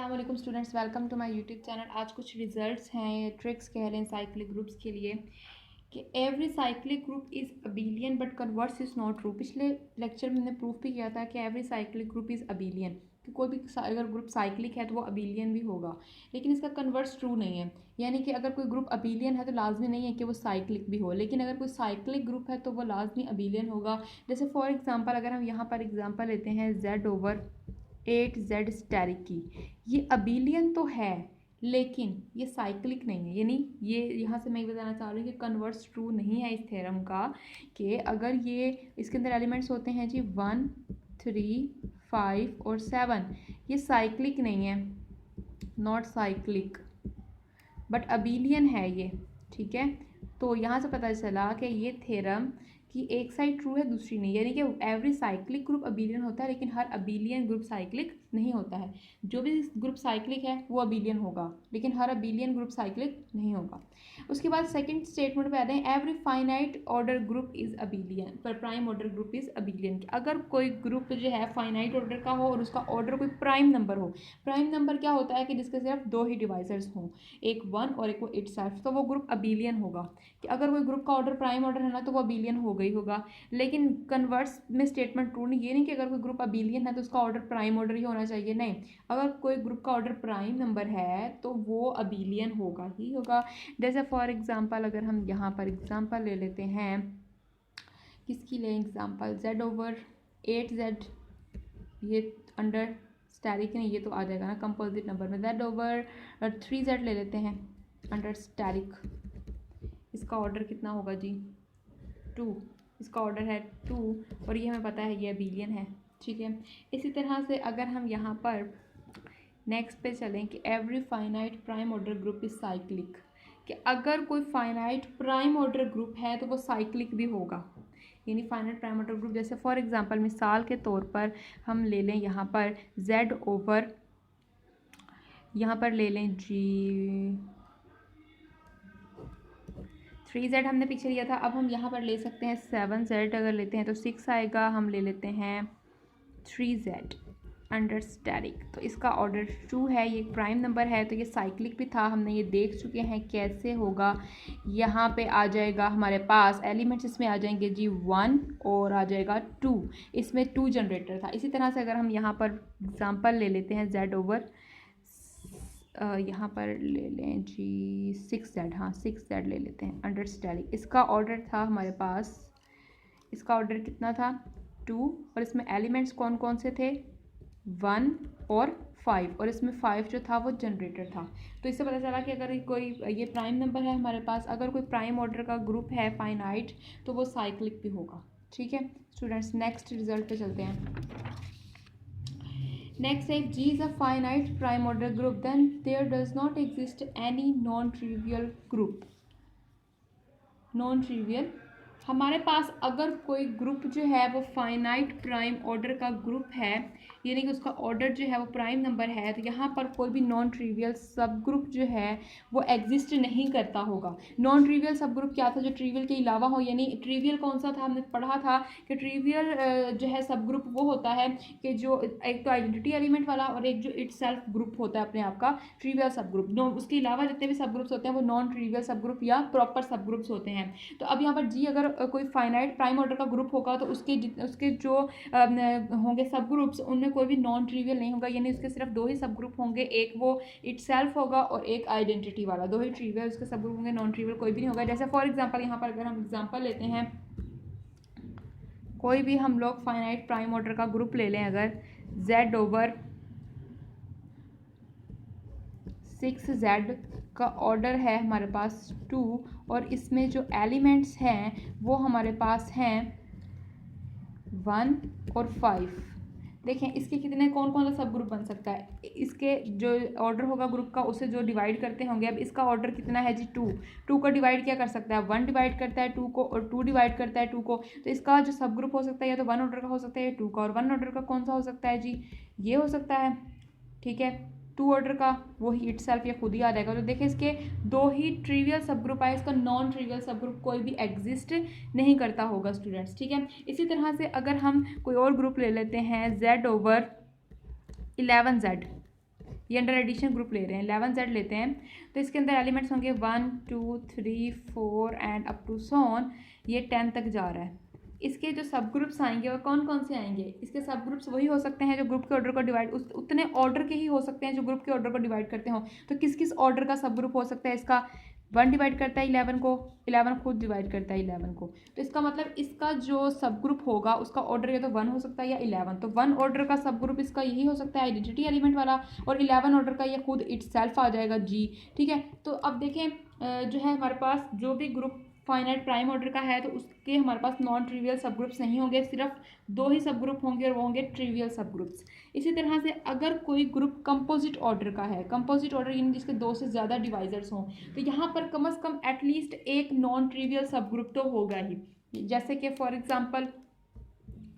अस्सलाम students, welcome to my YouTube channel. आज कुछ रिजल्ट्स हैं, ट्रिक्स कह लें साइक्लिक ग्रुप्स के लिए कि every cyclic group is abelian but converse is not true. पिछले लेक्चर में हमने प्रूफ भी किया था कि every cyclic group is abelian, कि कोई भी अगर ग्रुप साइक्लिक है तो वो अबेलियन भी होगा, लेकिन इसका कन्वर्स ट्रू नहीं है। यानी कि अगर कोई ग्रुप अबेलियन है तो लाजमी नहीं है कि वो साइक्लिक भी हो, लेकिन अगर कोई साइक्लिक ग्रुप है तो वो लाजमी अबेलियन होगा। जैसे फॉर एग्जांपल अगर हम यहाँ पर एग्जांपल लेते हैं Z/8Z स्टेरिक की, ये अबेलियन तो है लेकिन ये साइक्लिक नहीं है। यानी ये यहाँ से मैं ये बताना चाह रही हूँ कि कन्वर्स ट्रू नहीं है इस थ्योरम का, कि अगर ये इसके अंदर एलिमेंट्स होते हैं जी 1, 3, 5 और 7, ये साइक्लिक नहीं है, नॉट साइक्लिक बट अबेलियन है ये। ठीक है, तो यहाँ से पता चला कि ये थ्योरम कि एक साइड ट्रू है दूसरी नहीं, यानी कि एवरी साइक्लिक ग्रुप अबेलियन होता है लेकिन हर अबेलियन ग्रुप साइक्लिक नहीं होता है। जो भी ग्रुप साइक्लिक है वो अबेलियन होगा लेकिन हर अबेलियन ग्रुप साइक्लिक नहीं होगा। उसके बाद सेकंड स्टेटमेंट पे आते हैं, every finite order group is abelian पर prime order group is abelian. अगर कोई ग्रुप जो है फाइनाइट ऑर्डर का हो और उसका ऑर्डर कोई प्राइम नंबर हो, प्राइम नंबर क्या होता है कि जिसके सिर्फ दो ही डिवाइजर्स हों, एक 1 और एक वो इटसेल्फ, तो वो ग्रुप अबेलियन होगा। कि अगर कोई ग्रुप का ऑर्डर प्राइम ऑर्डर है ना तो वो अबेलियन हो गई होगा। लेकिन कन्वर्स में स्टेटमेंट ट्रू नहीं, ये नहीं कि अगर कोई ग्रुप अबेलियन है तो उसका ऑर्डर प्राइम ऑर्डर ही होना चाहिए, नहीं। अगर कोई ग्रुप का ऑर्डर प्राइम नंबर है तो वो अबेलियन होगा ही होगा। जैसे फॉर एग्जांपल अगर हम यहाँ पर एग्जांपल ले लेते हैं, किसकी लें एग्जांपल, Z/8Z, ये अंडर स्टेरिक नहीं, ये तो आ जाएगा ना कंपोजिट नंबर में। Z/3Z ले लेते हैं अंडर स्टेरिक, इसका ऑर्डर कितना होगा जी 2, इसका ऑर्डर है 2 और ये हमें पता है ये अबेलियन है। ठीक है, इसी तरह से अगर हम यहाँ पर नेक्स्ट पे चलें कि every finite prime order group is cyclic, कि अगर कोई फाइनाइट प्राइम ऑर्डर ग्रुप है तो वो साइक्लिक भी होगा। यानी फाइनाइट प्राइम ऑर्डर ग्रुप, जैसे फॉर एग्जांपल मिसाल के तौर पर हम ले लें यहाँ पर Z/, यहाँ पर ले लें जी 3Z हमने पीछे लिया था, अब हम यहाँ पर ले सकते हैं 7Z, अगर लेते हैं तो 6 आएगा। हम ले लेते हैं 3Z अंडर स्टेरिक, तो इसका ऑर्डर 2 है, ये प्राइम नंबर है तो ये साइक्लिक भी था, हमने ये देख चुके हैं कैसे होगा। यहाँ पे आ जाएगा हमारे पास एलिमेंट्स, इसमें आ जाएंगे जी 1 और आ जाएगा 2, इसमें 2 जनरेटर था। इसी तरह से अगर हम यहाँ पर एग्जांपल ले लेते हैं Z/, यहाँ पर ले लें जी 6Z, हाँ 6Z ले लेते हैं अंडर स्टेरिक, इसका ऑर्डर था हमारे पास, इसका ऑर्डर कितना था 2 और इसमें एलिमेंट्स कौन कौन से थे 1 और 5, और इसमें 5 जो था वो जनरेटर था। तो इससे पता चला कि अगर कोई ये प्राइम नंबर है हमारे पास, अगर कोई प्राइम ऑर्डर का ग्रुप है फाइनाइट तो वो साइक्लिक भी होगा। ठीक है स्टूडेंट्स, नेक्स्ट रिजल्ट पे चलते हैं। Next, if G is a finite prime order group, then there does not exist any non-trivial group. Non-trivial, हमारे पास अगर कोई ग्रुप जो है वो फाइनाइट प्राइम ऑर्डर का ग्रुप है, यानी कि उसका ऑर्डर जो है वो प्राइम नंबर है, तो यहाँ पर कोई भी नॉन ट्रिवियल सब ग्रुप जो है वो एग्जिस्ट नहीं करता होगा। नॉन ट्रिवियल सब ग्रुप क्या था, जो ट्रिवियल के अलावा हो। यानी ट्रिवियल कौन सा था, हमने पढ़ा था कि ट्रिवियल जो है सब ग्रुप वो होता है कि जो एक तो आइडेंटिटी एलिमेंट वाला और एक जो इटसेल्फ ग्रुप होता है अपने आप का, ट्रिवियल सब ग्रुप। उसके अलावा जितने भी सब ग्रुप्स होते हैं वो नॉन ट्रिवियल सब ग्रुप या प्रॉपर सब ग्रुप्स होते हैं। तो अब यहाँ पर जी अगर कोई फाइनाइट प्राइम ऑर्डर का ग्रुप होगा तो उसके जो होंगे सब ग्रुप्स, उनमें कोई भी नॉन ट्रिवियल नहीं होगा। यानी उसके सिर्फ 2 ही सब ग्रुप होंगे, एक वो इटसेल्फ होगा और एक आइडेंटिटी वाला, 2 ही ट्रिवियल उसके सब ग्रुप होंगे, नॉन ट्रिवियल कोई भी नहीं होगा। जैसे फॉर एग्जांपल यहाँ पर अगर हम एग्जांपल लेते हैं, कोई भी हम लोग फाइनाइट प्राइम ऑर्डर का ग्रुप ले लें, अगर Z/6Z का ऑर्डर है हमारे पास 2 और इसमें जो एलिमेंट्स हैं वो हमारे पास हैं 1 और 5। देखें इसके कितने कौन कौन सा सब ग्रुप बन सकता है, इसके जो ऑर्डर होगा ग्रुप का उसे जो डिवाइड करते होंगे। अब इसका ऑर्डर कितना है जी 2 को डिवाइड क्या कर सकता है, 1 डिवाइड करता है 2 को और 2 डिवाइड करता है 2 को। तो इसका जो सब ग्रुप हो सकता है या तो 1 ऑर्डर का हो सकता है या 2 का, और 1 ऑर्डर का कौन सा हो सकता है जी, ये हो सकता है। ठीक है, 2 ऑर्डर का वो ही इटसेल्फ या खुद ही आ जाएगा। तो देखिए इसके 2 ही ट्रिवियल सब ग्रुप आए, इसका नॉन ट्रिवियल सब ग्रुप कोई भी एग्जिस्ट नहीं करता होगा स्टूडेंट्स। ठीक है, इसी तरह से अगर हम कोई और ग्रुप ले लेते हैं Z/11Z, ये अंडर एडिशन ग्रुप ले रहे हैं, 11Z लेते हैं, तो इसके अंदर एलिमेंट्स होंगे 1 2 3 4 and up to so on, ये 10 तक जा रहा है। इसके जो सब ग्रुप्स आएंगे वो कौन कौन से आएंगे? इसके सब ग्रुप्स वही हो सकते हैं जो ग्रुप के ऑर्डर को डिवाइड, उतने ऑर्डर के ही हो सकते हैं जो ग्रुप के ऑर्डर को डिवाइड करते हो। तो किस किस ऑर्डर का सब ग्रुप हो सकता है इसका? 1 डिवाइड करता है 11 को, 11 खुद डिवाइड करता है 11 को, तो इसका मतलब इसका जो सब ग्रुप होगा उसका ऑर्डर या तो 1 हो सकता है या 11। तो 1 ऑर्डर का सब ग्रुप इसका यही हो सकता है आइडेंटिटी एलिमेंट वाला, और 11 ऑर्डर का ये खुद इटसेल्फ आ जाएगा जी। ठीक है, तो अब देखें जो है हमारे पास जो भी ग्रुप फाइनाइट प्राइम ऑर्डर का है तो उसके हमारे पास नॉन ट्रिवियल सब ग्रुप्स नहीं होंगे, सिर्फ 2 ही सब ग्रुप होंगे और वो होंगे ट्रिवियल सब ग्रुप्स। इसी तरह से अगर कोई ग्रुप कंपोजिट ऑर्डर का है, कंपोजिट ऑर्डर यानी जिसके 2 से ज़्यादा डिवाइजर्स हों, तो यहाँ पर कम से कम एटलीस्ट एक नॉन ट्रिवियल सब ग्रुप तो होगा ही। जैसे कि फॉर एग्जांपल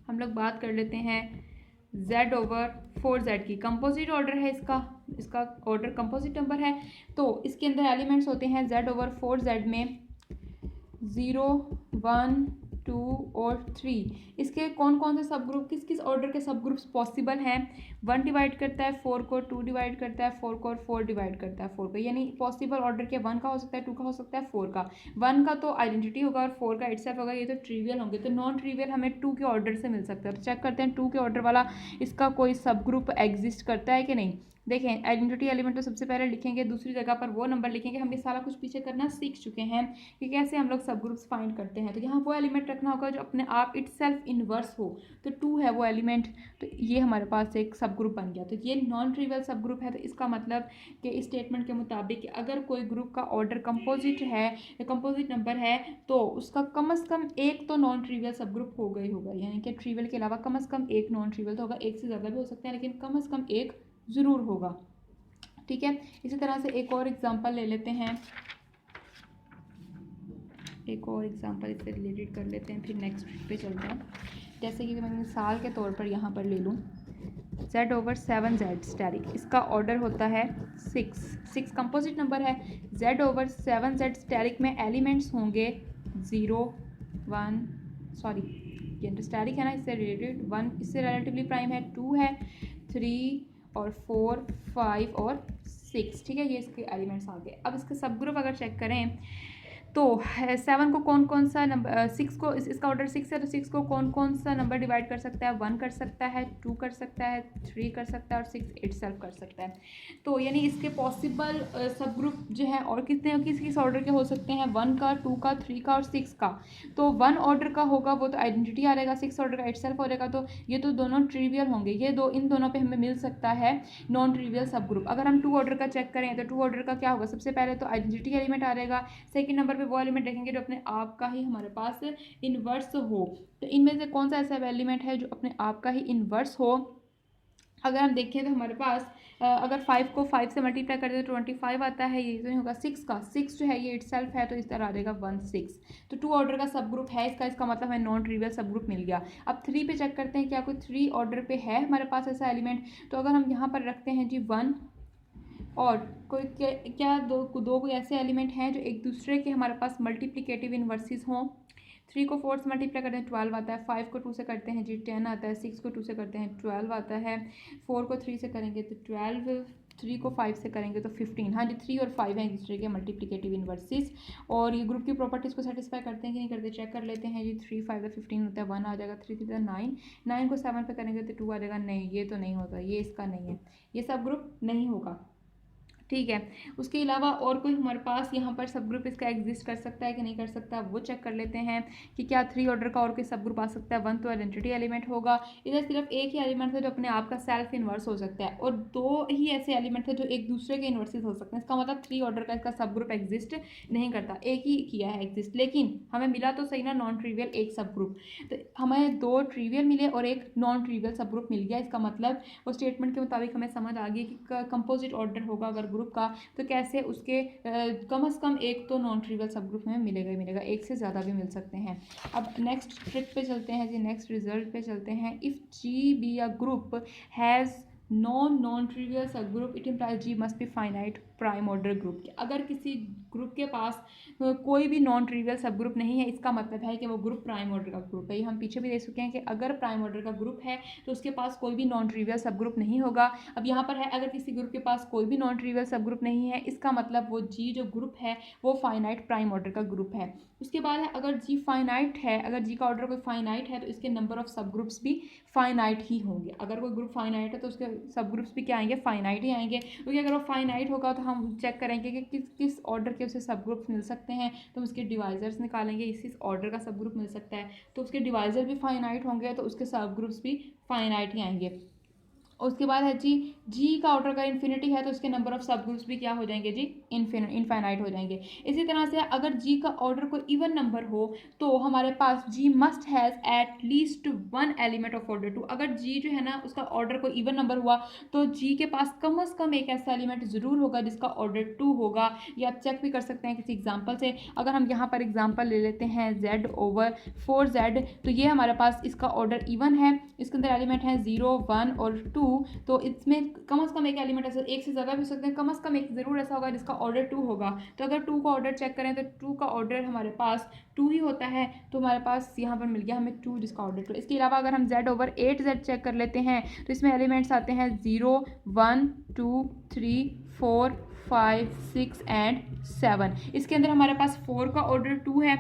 हम लोग बात कर लेते हैं Z/4Z की, कंपोजिट ऑर्डर है इसका ऑर्डर कंपोजिट नंबर है, तो इसके अंदर एलिमेंट्स होते हैं Z/4Z में 0 1 2 और 3। इसके कौन कौन से सब ग्रुप, किस किस ऑर्डर के सब ग्रुप्स पॉसिबल हैं? 1 डिवाइड करता है 4 को, 2 डिवाइड करता है 4 को, और 4 डिवाइड करता है 4 को। यानी पॉसिबल ऑर्डर के 1 का हो सकता है, 2 का हो सकता है, 4 का। 1 का तो आइडेंटिटी होगा और 4 का इटसेल्फ होगा, ये तो ट्रिवियल होंगे। तो नॉन ट्रिवियल हमें 2 के ऑर्डर से मिल सकता है। तो चेक करते हैं 2 के ऑर्डर वाला इसका कोई सब ग्रुप एग्जिस्ट करता है कि नहीं। देखें आइडेंटिटी एलिमेंट तो सबसे पहले लिखेंगे, दूसरी जगह पर वो नंबर लिखेंगे। हम ये सारा कुछ पीछे करना सीख चुके हैं कि कैसे हम लोग सब ग्रुप्स फाइंड करते हैं। तो यहाँ वो एलिमेंट रखना होगा जो अपने आप इटसेल्फ इनवर्स हो, तो 2 है वो एलिमेंट, तो ये हमारे पास एक सब ग्रुप बन गया। तो ये नॉन ट्रिवियल सब ग्रुप है। तो इसका मतलब कि इस स्टेटमेंट के मुताबिक अगर कोई ग्रुप का ऑर्डर कंपोजिट है या कंपोजिट नंबर है तो उसका कम से कम एक तो नॉन ट्रिवियल सब ग्रुप होगा ही होगा, यानी कि ट्रिवियल के अलावा कम से कम एक नॉन ट्रिवियल तो होगा। एक से ज़्यादा भी हो सकते हैं लेकिन कम से कम एक ज़रूर होगा। ठीक है, इसी तरह से एक और एग्जांपल ले लेते हैं, एक और एग्जांपल इससे रिलेटेड कर लेते हैं, फिर नेक्स्ट पे चलते हैं। जैसे कि मैं मिसाल के तौर पर यहाँ पर ले लूँ Z/7Z स्टैटिक, इसका ऑर्डर होता है 6 कंपोजिट नंबर है। Z/7Z स्टैटिक में एलिमेंट्स होंगे 0 1 सॉरी ये स्टैटिक है ना, इससे रिलेटेड 1 इससे रिलेटिवली प्राइम है, 2 है, 3 और 4 5 और 6। ठीक है, ये इसके एलिमेंट्स आ गए। अब इसके सब ग्रुप अगर चेक करें तो 7 को कौन कौन सा नंबर, 6 को इसका ऑर्डर 6 है तो 6 को कौन कौन सा नंबर डिवाइड कर सकता है? 1 कर सकता है, 2 कर सकता है, 3 कर सकता है और 6 इटसेल्फ कर सकता है। तो यानी इसके पॉसिबल सब ग्रुप जो है और कितने किस किस ऑर्डर के हो सकते हैं? 1 का, 2 का, 3 का और 6 का। तो 1 ऑर्डर का होगा वो तो आइडेंटिटी आ रहेगा, 6 ऑर्डर का इटसेल्फ हो जाएगा, तो ये तो दोनों ट्रिवियल होंगे। ये दो इन दोनों पे हमें मिल सकता है नॉन ट्रिवियल सब ग्रुप। अगर हम 2 ऑर्डर का चेक करें तो 2 ऑर्डर का क्या होगा? सबसे पहले तो आइडेंटिटी एलिमेंट आ रहेगा, सेकंड नंबर पे वो एलिमेंट देखेंगे जो अपने आप का ही हमारे पास इनवर्स हो। तो इनमें से कौन सा ऐसा एलिमेंट है जो अपने आप का ही इनवर्स हो? अगर हम देखें तो हमारे पास अगर 5 को 5 से मल्टीप्लाई कर दे तो 25 आता है, ये तो नहीं होगा। 6 का 6 जो है ये इटसेल्फ है तो इस तरह आ जाएगा 1 6। तो 2 ऑर्डर का सब ग्रुप है इसका मतलब हमें नॉन ट्रिवियल सब ग्रुप मिल गया। अब 3 पे चेक करते हैं क्या कोई 3 ऑर्डर पे है हमारे पास ऐसा एलिमेंट। तो अगर हम यहाँ पर रखते हैं जी 1 और कोई क्या दो कोई ऐसे एलिमेंट हैं जो एक दूसरे के हमारे पास मल्टीप्लिकेटिव इनवर्सेस हों। 3 को 4 से मल्टीप्लाई करते हैं 12 आता है, 5 को 2 से करते हैं जी 10 आता है, 6 को 2 से करते हैं 12 आता है, 4 को 3 से करेंगे तो 12, 3 को 5 से करेंगे तो 15। हाँ जी, 3 और 5 हैं एक दूसरे के मल्टीप्लिकेटिव इनवर्सेस। और ये ग्रुप की प्रॉपर्टीज़ को सेटिस्फाई करते हैं कि नहीं करते, चेक कर लेते हैं जी। 3 5 तो 15 होता है, 1 आ जाएगा, 3 3 9, 9 को 7 पे करेंगे तो 2 आ जाएगा। नहीं, ये तो नहीं होता, ये इसका नहीं है, ये सब ग्रुप नहीं होगा। ठीक है, उसके अलावा और कोई हमारे पास यहाँ पर सब ग्रुप इसका एग्जिस्ट कर सकता है कि नहीं कर सकता, वो चेक कर लेते हैं कि क्या 3 ऑर्डर का और कोई सब ग्रुप आ सकता है। 1 तो आइडेंटिटी एलिमेंट होगा, इधर सिर्फ एक ही एलिमेंट है जो अपने आप का सेल्फ इन्वर्स हो सकता है, और 2 ही ऐसे एलिमेंट है जो एक दूसरे के इन्वर्सेस हो सकते हैं। इसका मतलब 3 ऑर्डर का इसका सब ग्रुप एग्जिस्ट नहीं करता, एक ही किया है एग्जिस्ट, लेकिन हमें मिला तो सही ना नॉन ट्रिवियल एक सब ग्रुप। तो हमें 2 ट्रिवियल मिले और एक नॉन ट्रिवियल सब ग्रुप मिल गया। इसका मतलब वो स्टेटमेंट के मुताबिक हमें समझ आ गई कि कंपोजिट ऑर्डर होगा अगर ग्रुप का तो कैसे उसके कम से कम एक तो नॉन ट्रिवियल सब ग्रुप में मिलेगा ही मिलेगा, एक से ज़्यादा भी मिल सकते हैं। अब नेक्स्ट ट्रिक पे चलते हैं जी, नेक्स्ट रिजल्ट पे चलते हैं। If G be a group has non trivial subgroup it implies G must be finite prime order group. अगर किसी ग्रुप के पास कोई भी नॉन ट्रिवियल सब ग्रुप नहीं है, इसका मतलब है कि वो ग्रुप प्राइम ऑर्डर का ग्रुप है। ये हम पीछे भी देख चुके हैं कि अगर प्राइम ऑर्डर का ग्रुप है तो उसके पास कोई भी नॉन ट्रिवियल सब ग्रुप नहीं होगा। अब यहाँ पर है अगर किसी ग्रुप के पास कोई भी नॉन ट्रिवियल सब ग्रुप नहीं है, इसका मतलब वो जी जो ग्रुप है वो फाइनाइट प्राइम ऑर्डर का ग्रुप है। उसके बाद है अगर जी फाइनाइट है, अगर जी का ऑर्डर कोई फाइनाइट है तो इसके नंबर ऑफ सब ग्रुप्स भी फाइनाइट ही होंगे। अगर कोई ग्रुप फाइनाइट है तो उसके सब ग्रुप्स भी क्या आएंगे, फाइनाइट ही आएंगे। क्योंकि अगर वो फाइनाइट होगा तो हम चेक करेंगे कि किस किस ऑर्डर के उसे सब ग्रुप्स मिल सकते हैं, तो उसके डिवाइजर्स निकालेंगे, इस ऑर्डर का सब ग्रुप मिल सकता है तो उसके डिवाइजर भी फाइनाइट होंगे, तो उसके सब ग्रुप्स भी फाइनाइट ही आएंगे। उसके बाद है जी का ऑर्डर का इन्फिनिटी है तो उसके नंबर ऑफ सब ग्रुप्स भी क्या हो जाएंगे जी, इनफाइनाइट हो जाएंगे। इसी तरह से अगर जी का ऑर्डर कोई इवन नंबर हो तो हमारे पास G must has at least one element of order two. अगर जी जो है ना उसका ऑर्डर कोई इवन नंबर हुआ तो जी के पास कम से कम एक ऐसा एलिमेंट ज़रूर होगा जिसका ऑर्डर 2 होगा। ये आप चेक भी कर सकते हैं किसी एग्जाम्पल से। अगर हम यहाँ पर एग्जाम्पल ले लेते हैं z/4z, तो ये हमारे पास इसका ऑर्डर इवन है, इसके अंदर एलिमेंट है 0, 1 और 2। तो इसमें कम से कम एक एलिमेंट ऐसा, एक से ज़्यादा भी हो सकते हैं, कम से कम एक ज़रूर ऐसा होगा जिसका ऑर्डर 2 होगा। तो अगर 2 का ऑर्डर चेक करें तो 2 का ऑर्डर हमारे पास 2 ही होता है, तो हमारे पास यहाँ पर मिल गया हमें 2 जिसका ऑर्डर 2। इसके अलावा अगर हम z/8z चेक कर लेते हैं तो इसमें एलिमेंट्स आते हैं 0, 1, 2, 3, 4, 5, 6 एंड 7। इसके अंदर हमारे पास 4 का ऑर्डर 2 है,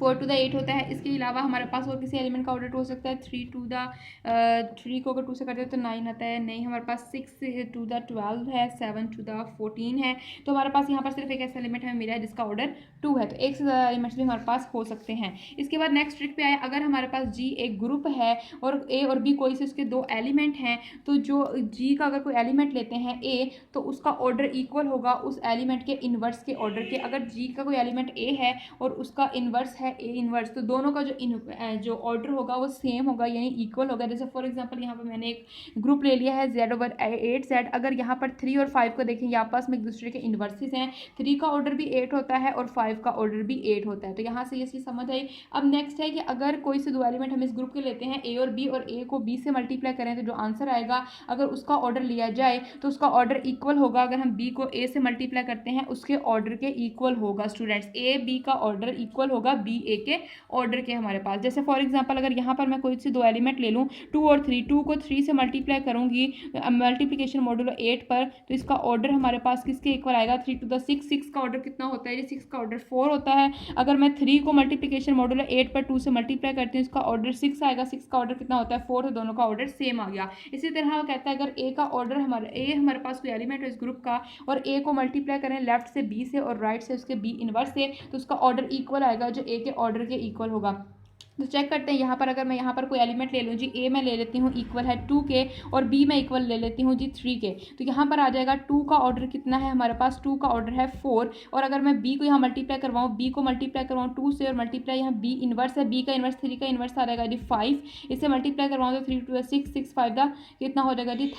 4 to the 8 होता है। इसके अलावा हमारे पास और किसी एलिमेंट का ऑर्डर 2 हो सकता है, 3 को अगर 2 से करते हैं तो 9 आता है, नहीं हमारे पास 6 to the 12 है, 7 to the 14 है। तो हमारे पास यहाँ पर सिर्फ एक ऐसा एलिमेंट हमें मिला है जिसका ऑर्डर 2 है, तो एक से ज़्यादा एलिमेंट्स भी हमारे पास हो सकते हैं। इसके बाद नेक्स्ट ट्रिक पे आए, अगर हमारे पास जी एक ग्रुप है और ए और बी कोई से उसके 2 एलिमेंट हैं, तो जो जी का अगर कोई एलिमेंट लेते हैं ए तो उसका ऑर्डर इक्वल होगा उस एलिमेंट के इन्वर्स के ऑर्डर के। अगर जी का कोई एलिमेंट ए है और उसका इन्वर्स है ए इन्वर्स, तो दोनों का जो ऑर्डर होगा वो सेम होगा, यानी इक्वल होगा। जैसे फॉर एग्जांपल यहाँ पर मैंने एक ग्रुप ले लिया है z/8z। अगर यहाँ पर 3 और 5 को देखें, यहाँ पास में एक दूसरे के इन्वर्सेस हैं, 3 का ऑर्डर भी 8 होता है और 5 का ऑर्डर भी 8 होता है। तो यहाँ से ये चीज़ समझ आई। अब नेक्स्ट है कि अगर कोई से 2 एलिमेंट हम इस ग्रुप के लेते हैं ए और बी, और ए को बी से मल्टीप्लाई करें तो जो आंसर आएगा अगर उसका ऑर्डर लिया जाए तो उसका ऑर्डर इक्वल होगा, अगर हम बी को ए से मल्टीप्लाई करते हैं उसके ऑर्डर के इक्वल होगा। स्टूडेंट्स, ए बी का ऑर्डर इक्वल होगा बी ए के ऑर्डर के हमारे पास। जैसे फॉर एग्जांपल अगर यहाँ पर मैं कोई से 2 एलिमेंट ले लूँ 2 और 3, 2 को 3 से मल्टीप्लाई करूँगी मल्टीप्लिकेशन मॉड्यूलो 8 पर, तो इसका ऑर्डर हमारे पास किसके इक्वल आएगा, 3 to the 6। 6 का ऑर्डर कितना होता है, 6 का ऑर्डर 4 होता है। अगर मैं 3 को मल्टीप्लिकेशन मॉड्यूलो 8 पर 2 से मल्टीप्लाई करती हूँ, इसका ऑर्डर 6 आएगा। 6 का ऑर्डर कितना होता है, 4, तो दोनों का ऑर्डर सेम आ गया। इसी तरह वो कहता है अगर ए का ऑर्डर हमारे पास कोई एलिमेंट है इस ग्रुप का और ए को मल्टीप्लाई करें लेफ्ट से बी से और राइट से उसके बी इनवर्स से, तो उसका ऑर्डर इक्वल आएगा जो ए के ऑर्डर के इक्वल होगा। तो चेक करते हैं यहाँ पर, अगर मैं यहाँ पर कोई एलिमेंट ले लूँ जी, ए मैं ले लेती हूँ इक्वल है 2 के और बी मैं इक्वल ले लेती हूँ जी 3 के, तो यहाँ पर आ जाएगा 2 का ऑर्डर कितना है हमारे पास, 2 का ऑर्डर है 4। और अगर मैं बी को यहाँ मल्टीप्लाई करवाऊँ, बी को मल्टीप्लाई करवाऊँ 2 से और मल्टीप्लाई यहाँ बी इन्वर्स है, बी का इन्वर्स 3 का इन्वर्स आ जाएगा जी 5। इसे मल्टीप्लाई करवाऊँ तो 3 2 6, 6 5 का कितना हो जाएगा जी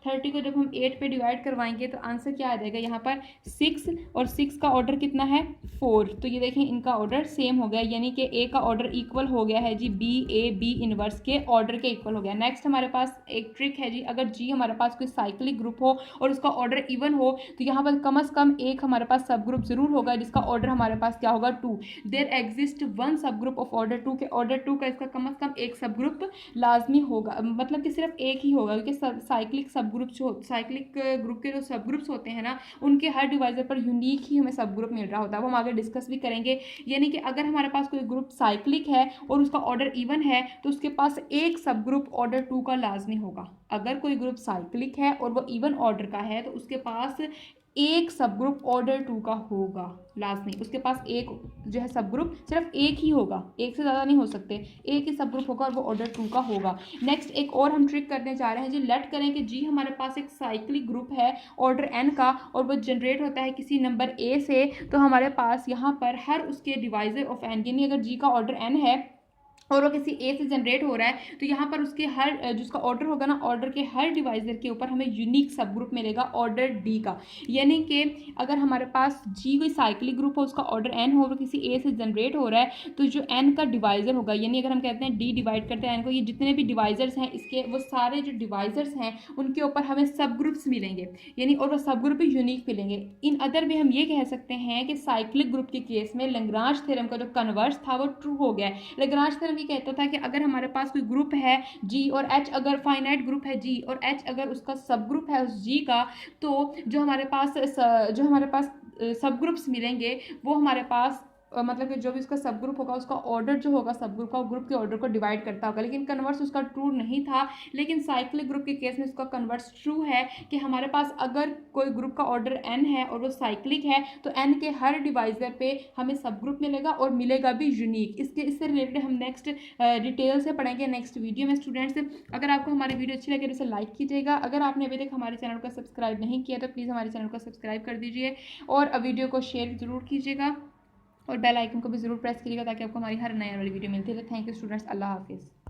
30 को जब हम 8 पे डिवाइड करवाएंगे तो आंसर क्या आ जाएगा यहाँ पर 6, और 6 का ऑर्डर कितना है 4। तो ये देखें इनका ऑर्डर सेम हो गया, यानी कि ए का ऑर्डर इक्वल हो गया है जी बी ए बी इनवर्स के ऑर्डर के इक्वल हो गया। नेक्स्ट हमारे पास एक ट्रिक है जी, अगर जी हमारे पास कोई साइक्लिक ग्रुप हो और उसका ऑर्डर इवन हो तो यहाँ पर कम से कम एक हमारे पास सब ग्रुप जरूर होगा जिसका ऑर्डर हमारे पास क्या होगा 2। देयर एग्जिस्ट वन सब ग्रुप ऑफ ऑर्डर 2 के ऑर्डर 2 का इसका कम से कम एक सब ग्रुप लाजमी होगा, मतलब कि सिर्फ एक ही होगा, क्योंकि साइक्लिक ग्रुप के जो सब ग्रुप्स होते हैं ना उनके हर डिवाइजर पर यूनिक ही हमें सब ग्रुप मिल रहा होता है, वो हम आगे डिस्कस भी करेंगे। यानी कि अगर हमारे पास कोई ग्रुप साइक्लिक है और उसका ऑर्डर इवन है तो उसके पास एक सब ग्रुप ऑर्डर 2 का लाजमी होगा। अगर कोई ग्रुप साइक्लिक है और वो इवन ऑर्डर का है तो उसके पास एक सब ग्रुप ऑर्डर 2 का होगा लाजमी। उसके पास एक जो है सब ग्रुप सिर्फ एक ही होगा, एक से ज़्यादा नहीं हो सकते, एक ही सब ग्रुप होगा और वो ऑर्डर 2 का होगा। नेक्स्ट एक और हम ट्रिक करने जा रहे हैं जी, लेट करें कि जी हमारे पास एक साइक्लिक ग्रुप है ऑर्डर n का और वो जनरेट होता है किसी नंबर a से, तो हमारे पास यहाँ पर हर उसके डिवाइजर ऑफ n, यानी अगर जी का ऑर्डर n है और वो किसी ए से जनरेट हो रहा है, तो यहाँ पर उसके हर जिसका ऑर्डर होगा ना, ऑर्डर के हर डिवाइजर के ऊपर हमें यूनिक सब ग्रुप मिलेगा ऑर्डर डी का। यानी कि अगर हमारे पास जी कोई साइक्लिक ग्रुप हो, उसका ऑर्डर एन हो और किसी ए से जनरेट हो रहा है, तो जो एन का डिवाइजर होगा, यानी अगर हम कहते हैं डी डिवाइड करते हैं एन को, ये जितने भी डिवाइजर्स हैं इसके, वो सारे जो डिवाइजर्स हैं उनके ऊपर हमें सब ग्रुप्स मिलेंगे, यानी और वो सब ग्रुप भी यूनिक मिलेंगे। इन अदर भी हम ये कह सकते हैं कि साइक्लिक ग्रुप के केस में लैग्रांज थ्योरम का जो कन्वर्स था वो ट्रू हो गया है। लैग्रांज थ्योरम ये कहता था कि अगर हमारे पास कोई ग्रुप है जी और एच, अगर फाइनाइट ग्रुप है जी और एच अगर उसका सब ग्रुप है उस जी का, तो जो हमारे पास सब ग्रुप्स मिलेंगे वो हमारे पास मतलब कि जो भी उसका सब ग्रुप होगा उसका ऑर्डर जो होगा सब ग्रुप का, ग्रुप के ऑर्डर को डिवाइड करता होगा। लेकिन कन्वर्स उसका ट्रू नहीं था। लेकिन साइक्लिक ग्रुप के केस में उसका कन्वर्स ट्रू है कि हमारे पास अगर कोई ग्रुप का ऑर्डर एन है और वो साइक्लिक है, तो एन के हर डिवाइजर पे हमें सब ग्रुप मिलेगा और मिलेगा भी यूनिक। इससे रिलेटेड हम नेक्स्ट डिटेल से पढ़ेंगे नेक्स्ट वीडियो में। स्टूडेंट्स, अगर आपको हमारी वीडियो अच्छी लगे तो इसे लाइक कीजिएगा। अगर आपने अभी तक हमारे चैनल को सब्सक्राइब नहीं किया तो प्लीज़ हमारे चैनल को सब्सक्राइब कर दीजिए और वीडियो को शेयर ज़रूर कीजिएगा और बेल आइकन को भी ज़रूर प्रेस कीजिएगा ताकि आपको हमारी हर नई वाली वीडियो मिलती रहे। थैंक यू स्टूडेंट्स, अल्लाह हाफिज़।